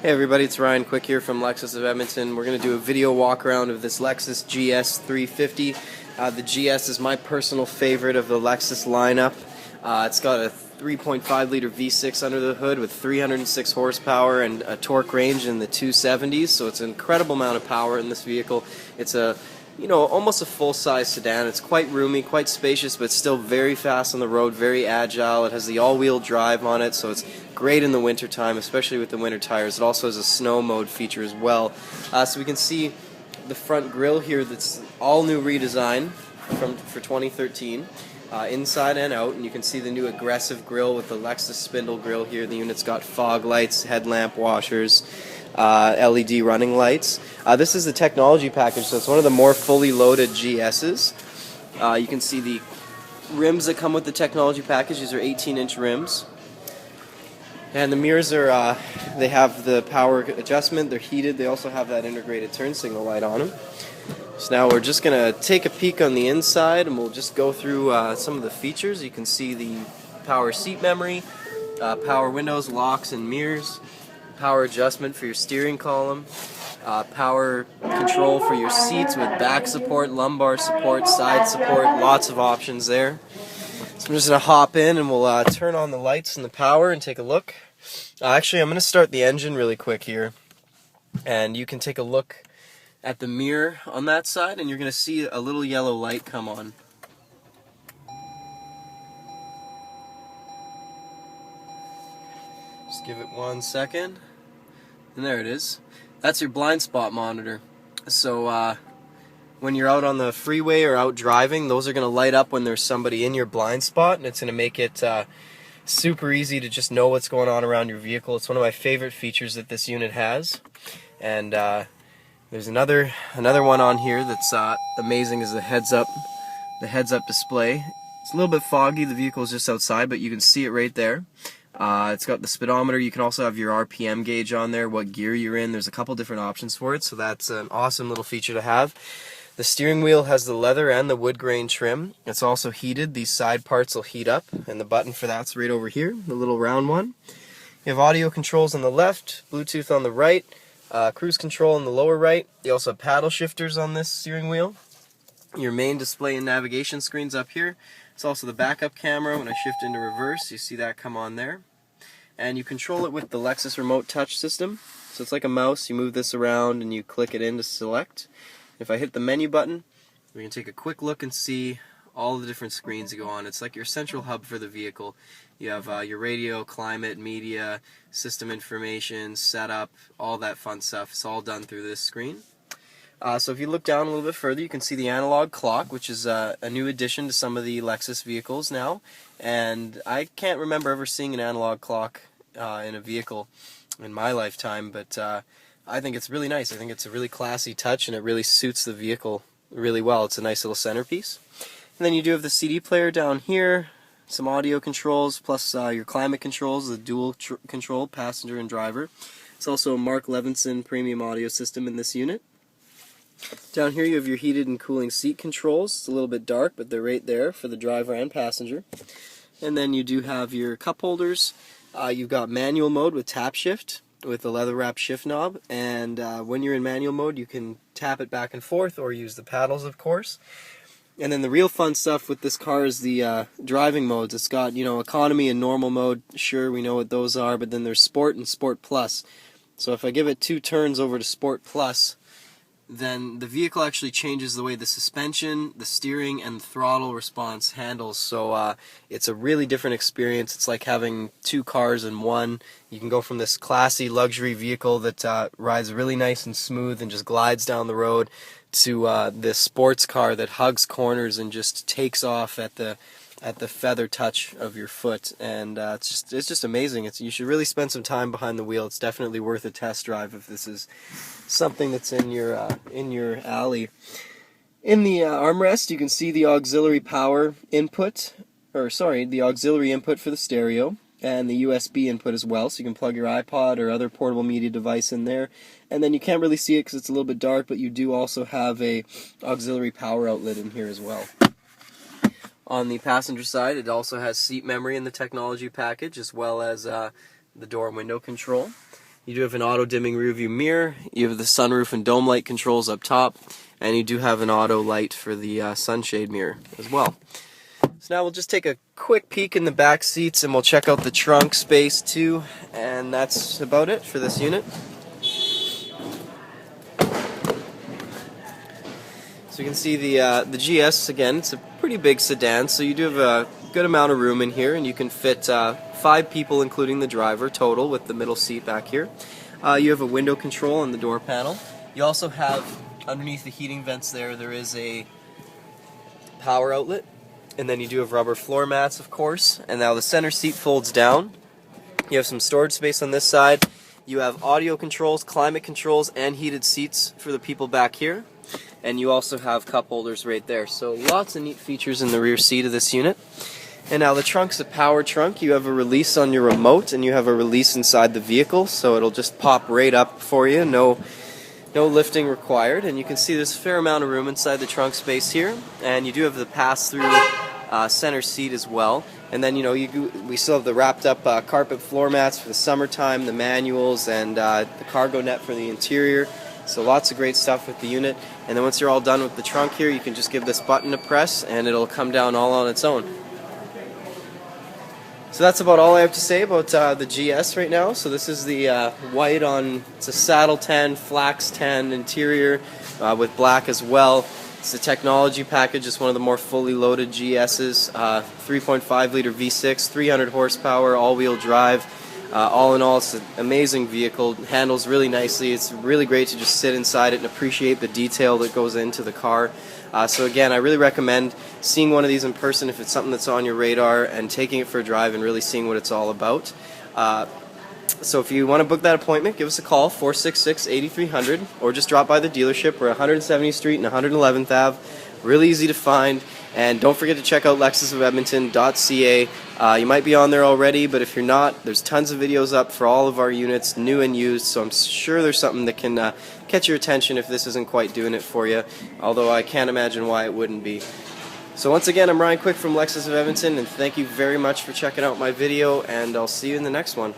Hey everybody, it's Ryan Quick here from Lexus of Edmonton. We're going to do a video walk around of this Lexus GS 350. The GS is my personal favorite of the Lexus lineup. It's got a 3.5 liter V6 under the hood with 306 horsepower and a torque range in the 270s, so it's an incredible amount of power in this vehicle. It's almost a full-size sedan. It's quite roomy, quite spacious, but still very fast on the road, very agile. It has the all-wheel drive on it, so it's great in the winter time, especially with the winter tires. It also has a snow mode feature as well. So we can see the front grille here that's all new redesign for 2013. Inside and out, and you can see the new aggressive grille with the Lexus spindle grille here. The unit's got fog lights, headlamp washers, LED running lights. This is the technology package, so it's one of the more fully loaded GS's. You can see the rims that come with the technology package. These are 18-inch rims. And the mirrors are, they have the power adjustment, they're heated, they also have that integrated turn signal light on them. So now we're just going to take a peek on the inside and we'll just go through some of the features. You can see the power seat memory, power windows, locks and mirrors, power adjustment for your steering column, power control for your seats with back support, lumbar support, side support, lots of options there. So I'm just going to hop in and we'll turn on the lights and the power and take a look. Actually, I'm going to start the engine really quick here, and you can take a look at the mirror on that side, and you're going to see a little yellow light come on. Just give it 1 second, and there it is. That's your blind spot monitor. So when you're out on the freeway or out driving, those are going to light up when there's somebody in your blind spot, and it's going to make it super easy to just know what's going on around your vehicle. It's one of my favorite features that this unit has. And there's another one on here that's amazing, is the heads-up display. It's a little bit foggy, the vehicle is just outside, but you can see it right there. It's got the speedometer. You can also have your RPM gauge on there, what gear you're in. There's a couple different options for it, so that's an awesome little feature to have. The steering wheel has the leather and the wood grain trim. It's also heated. These side parts will heat up, and the button for that's right over here, the little round one. You have audio controls on the left, Bluetooth on the right, cruise control in the lower right. You also have paddle shifters on this steering wheel. Your main display and navigation screen's up here. It's also the backup camera. When I shift into reverse, you see that come on there. And you control it with the Lexus remote touch system. So it's like a mouse. You move this around and you click it in to select. If I hit the menu button, we can take a quick look and see all the different screens that go on. It's like your central hub for the vehicle. You have your radio, climate, media, system information, setup, all that fun stuff. It's all done through this screen. So if you look down a little bit further, you can see the analog clock, which is a new addition to some of the Lexus vehicles now. And I can't remember ever seeing an analog clock in a vehicle in my lifetime, but I think it's really nice. I think it's a really classy touch, and it really suits the vehicle really well. It's a nice little centerpiece. And then you do have the CD player down here, some audio controls, plus your climate controls, the dual control, passenger and driver. It's also a Mark Levinson premium audio system in this unit. Down here you have your heated and cooling seat controls. It's a little bit dark, but they're right there for the driver and passenger. And then you do have your cup holders. You've got manual mode with tap shift, with the leather wrap shift knob, and when you're in manual mode you can tap it back and forth or use the paddles, of course. And then the real fun stuff with this car is the driving modes. It's got, economy and normal mode. Sure, we know what those are, but then there's sport and sport plus. So if I give it 2 turns over to sport plus, then the vehicle actually changes the way the suspension, the steering, and the throttle response handles. So it's a really different experience. It's like having 2 cars in one. You can go from this classy luxury vehicle that rides really nice and smooth and just glides down the road to this sports car that hugs corners and just takes off at the feather touch of your foot. And it's just amazing. You should really spend some time behind the wheel. It's definitely worth a test drive if this is something that's in your alley. In the armrest, you can see the auxiliary power input, the auxiliary input for the stereo, and the USB input as well, so you can plug your iPod or other portable media device in there. And then you can't really see it because it's a little bit dark, but you do also have a auxiliary power outlet in here as well. On the passenger side, it also has seat memory in the technology package, as well as the door and window control. You do have an auto dimming rear view mirror, you have the sunroof and dome light controls up top, and you do have an auto light for the sunshade mirror as well. So now we'll just take a quick peek in the back seats and we'll check out the trunk space too, and that's about it for this unit. So you can see the GS, again, it's a pretty big sedan, so you do have a good amount of room in here, and you can fit 5 people including the driver total with the middle seat back here. You have a window control on the door panel. You also have, underneath the heating vents there is a power outlet, and then you do have rubber floor mats, of course. And now the center seat folds down. You have some storage space on this side. You have audio controls, climate controls, and heated seats for the people back here. And you also have cup holders right there. So lots of neat features in the rear seat of this unit. And now the trunk's a power trunk. You have a release on your remote, and you have a release inside the vehicle, so it'll just pop right up for you. No lifting required. And you can see there's a fair amount of room inside the trunk space here. And you do have the pass-through center seat as well. And then, you know, we still have the wrapped up carpet floor mats for the summertime, the manuals, and the cargo net for the interior. So lots of great stuff with the unit. And then once you're all done with the trunk here, you can just give this button a press and it'll come down all on its own. So that's about all I have to say about the GS right now. So this is the white on, it's a saddle tan, flax tan interior with black as well. It's the technology package. It's one of the more fully loaded GS's. 3.5 liter V6, 300 horsepower, all-wheel drive. All in all, it's an amazing vehicle. It handles really nicely. It's really great to just sit inside it and appreciate the detail that goes into the car. So again, I really recommend seeing one of these in person if it's something that's on your radar, and taking it for a drive and really seeing what it's all about. So if you want to book that appointment, give us a call, 466-8300, or just drop by the dealership. We're at 170th Street and 111th Ave. Really easy to find. And don't forget to check out lexusofedmonton.ca. You might be on there already, but if you're not, there's tons of videos up for all of our units, new and used, so I'm sure there's something that can catch your attention if this isn't quite doing it for you, although I can't imagine why it wouldn't be. So once again, I'm Ryan Quick from Lexus of Edmonton, and thank you very much for checking out my video, and I'll see you in the next one.